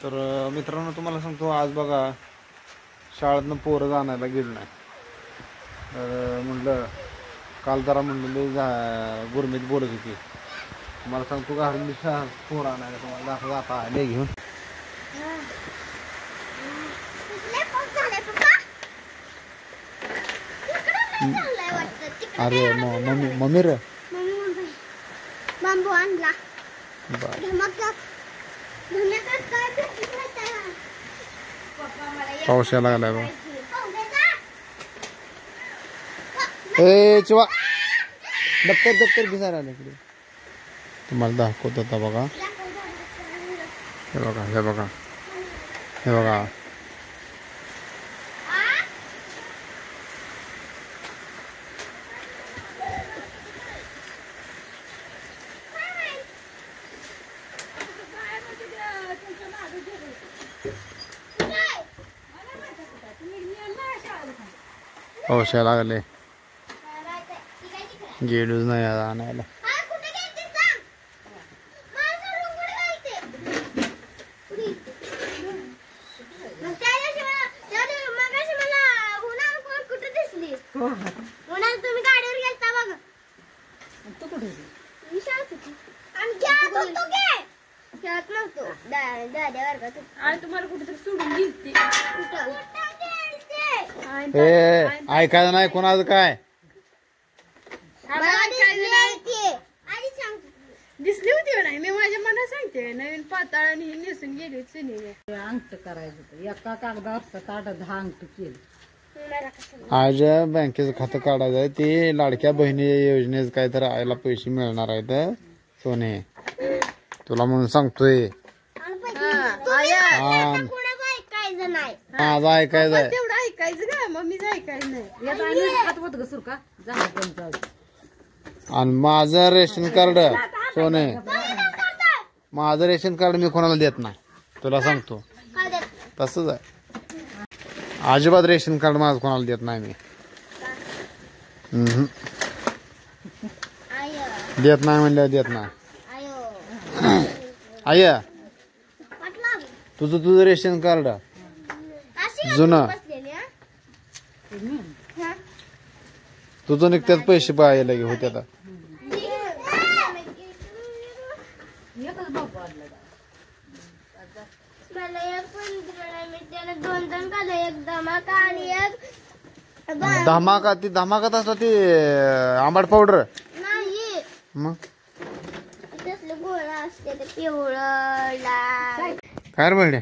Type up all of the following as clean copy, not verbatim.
तर मित्रांनो तुम्हाला सांगतो आज बघा शाळेतनं पोरं आणायला गेलो नाही. तर म्हणलं काल जरा म्हणलं गुरमीत बोलत होती. तुम्हाला सांगतो घरून मी पोरं आणायला तुम्हाला दाखवत आता आले घेऊन. अरे मम्मी रे बांबू आणला. पाऊस यायला लागलाय बा. ए चिवा दप्तर भिजायला आलं इकडे. तुम्हाला दाखवत होता बघा. हे बघा हे बघा हे बघा. पाऊस यायला लागले. गेलोच नाही आणायला. तुम्ही गाडीवर गेलता बघ. तू कुठे खेळत नव्हतो दाद्या वर्गात. तुम्हाला कुठेतरी सोडून गेलती. ऐकायचं नाही कोणाचं काय. दिसली होती नाही मी माझ्या मनात सांगते. नवीन पाताळ आणि नेसून गेली अंगठ करायचं एका कागदावर 7-10 अंगठ केली. आज बँकेचं खातं काढायचं आहे. ते लाडक्या बहिणी योजनेच काय तर आईला पैसे मिळणार आहेत सोने. तुला म्हणून सांगतोय माझं ऐकायचं आहे. तेवढं ऐकायचं का मम्मीच ऐकायचं नाही. हात होत ग सुरका जा. आणि माझं रेशन कार्ड सोने माझं रेशन कार्ड मी कोणाला देत नाही. तुला सांगतो तसंच आहे. अजिबात रेशन कार्ड माझं कोणाला देत नाही मी. देत नाही म्हणल्यावर देत नाही. आय तुझं रेशन कार्ड जुनं तुझं निघत्यात पैसे पाहायला गे होते आता. धमाकात असला ती आंबट पावडर नाही मग गोळा असते ते पिवळं लाल. काय रे बहिणे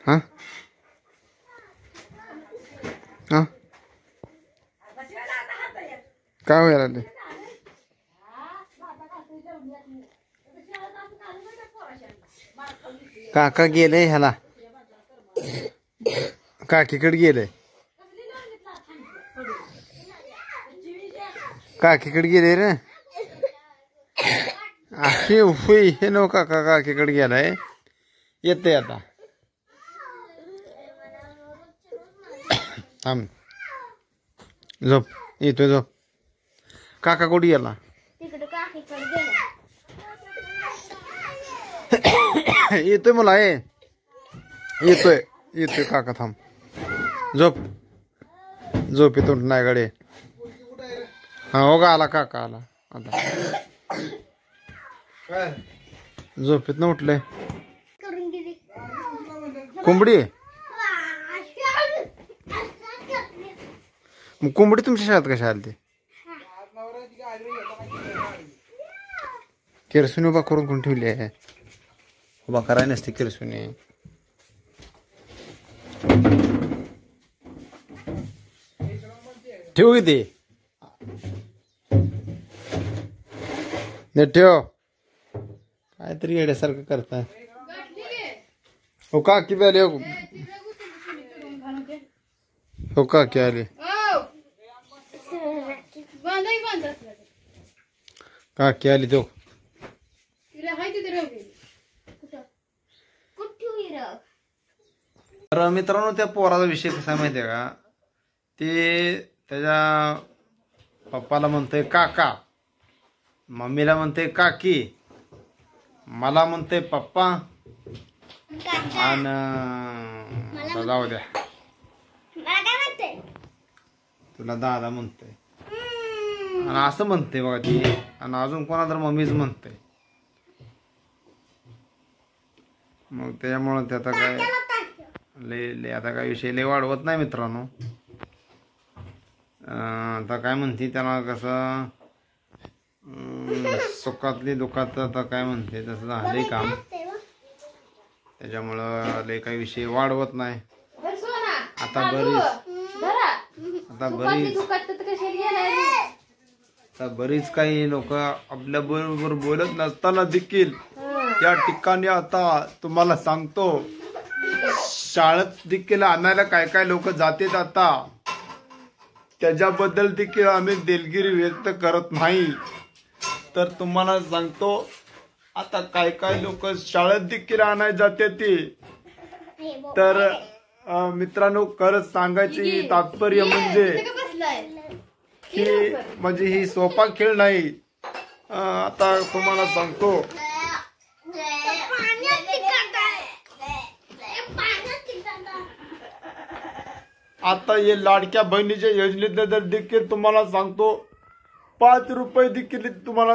हा हा काय व्हायला लागले. काका गेले ह्याला काकीकडे गेले. काकीकडे गेले रे. असे उफई हे नो काका काकीकडे गेलाय. येते आता थांब झोप येतोय झोप. काका कुठे गेला. येतोय मला येतोय काका थांब. झोप येतो नाही गाडी. हा हो का आला काका आला आता. झोपेत न उठले. कोंबडी कोंबडी तुमच्या शाळेत कशा आली. केरसुनी उभा करून कोण ठेवली आहे. उभा करायला नसते केरसुनी. ठेवू किती नीट ठेव. काहीतरी येड्यासारखं करताय. हो काकी आली. हो काकी आली. काकी आली तो. तर मित्रांनो त्या पोराचा विषय कसा माहितीये का. ते त्याच्या पप्पाला म्हणतोय काका, मम्मीला म्हणतोय काकी. मला म्हणते पप्पा काका आणि आता जाऊ द्या, मला काय म्हणते? तुला दादा म्हणते आणि असं म्हणते बघा ती, आणि अजून कोणा तर मम्मीच म्हणते. मग त्याच्यामुळं ते आता काय लय आता काय विषय लय वाढवत नाही मित्रांनो. आता काय म्हणते त्याला कसं सुखातली दुखात आता काय म्हणते तसं झालंय काम. त्याच्यामुळं लय काही विषय वाढवत नाही. आता बरीच काही लोक आपल्या बरोबर बोलत नसताना देखील या ठिकाणी आता तुम्हाला सांगतो, शाळेत देखील आणायला काय काय लोक जातात आता, त्याच्याबद्दल देखील आम्ही दिलगिरी व्यक्त करत नाही. तर तुम्हाला सांगतो आता काय काय लोक शाळेत देखील आणायला जाते ते. तर मित्रांनो, खरंच सांगायची तात्पर्य म्हणजे ही सोपा खेळ नाही. आता तुम्हाला सांगतो, आता हे लाडक्या बहिणीच्या योजनेत देखील तुम्हाला सांगतो 5 रुपये देखील तुम्हाला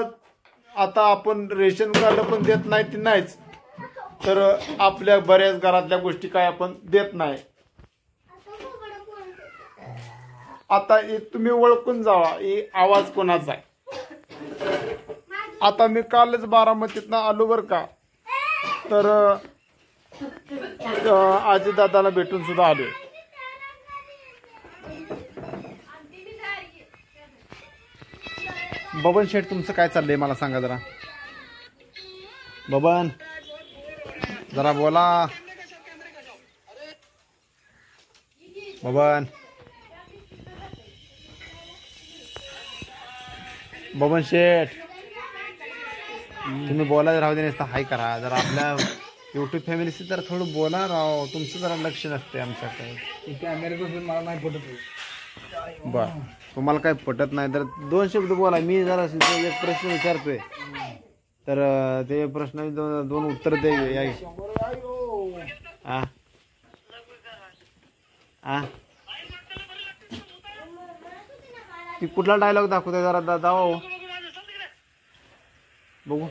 आता आपण रेशन कार्ड पण देत नाही ते नाहीच, तर आपल्या बऱ्याच घरातल्या गोष्टी काय आपण देत नाही. आता तुम्ही ओळखून जावा हे आवाज कोणाचा आहे. आता मी कालच बारामतीतनं आलो बर का, तर आजी दादाला भेटून सुद्धा आलोय. बबन शेठ, तुमचं काय चाललंय मला सांगा जरा. बबन जरा बोला. बबन शेठ, तुम्ही बोला राहू दे, नसता हाय करा जरा. आपल्या युट्यूब फॅमिलीशी जरा थोडं बोला राव, तुमचं जरा लक्ष नसते आमच्याकडे. कॅमेऱ्यापासून मला नाही पटत. बर, तुम्हाला काय पटत नाही तर 2 शब्द बोला. मी जरा एक प्रश्न विचारतोय, तर ते प्रश्न 2 उत्तर दे. ती कुठला डायलॉग दाखवतोय जरा दादा बघू.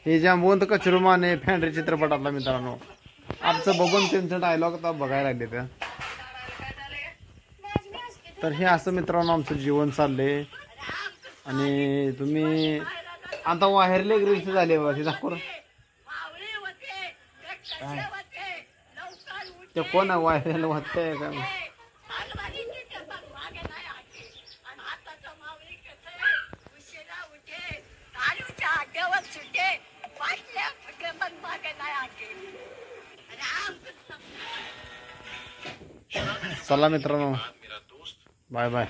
हे ज्या मोंद कचरुमाने फॅन्ड्री चित्रपटातला मित्रांनो, आमचं बघून त्यांचं डायलॉग आता बघायला लागले त्या. तर हे असं मित्रांनो आमचं जीवन चाललंय. आणि तुम्ही आता वाहेरले रील्स झाले बघा, दाखव ते कोण आहे वाहेरला वाटतंय का. चला मित्रांनो, बाय बाय.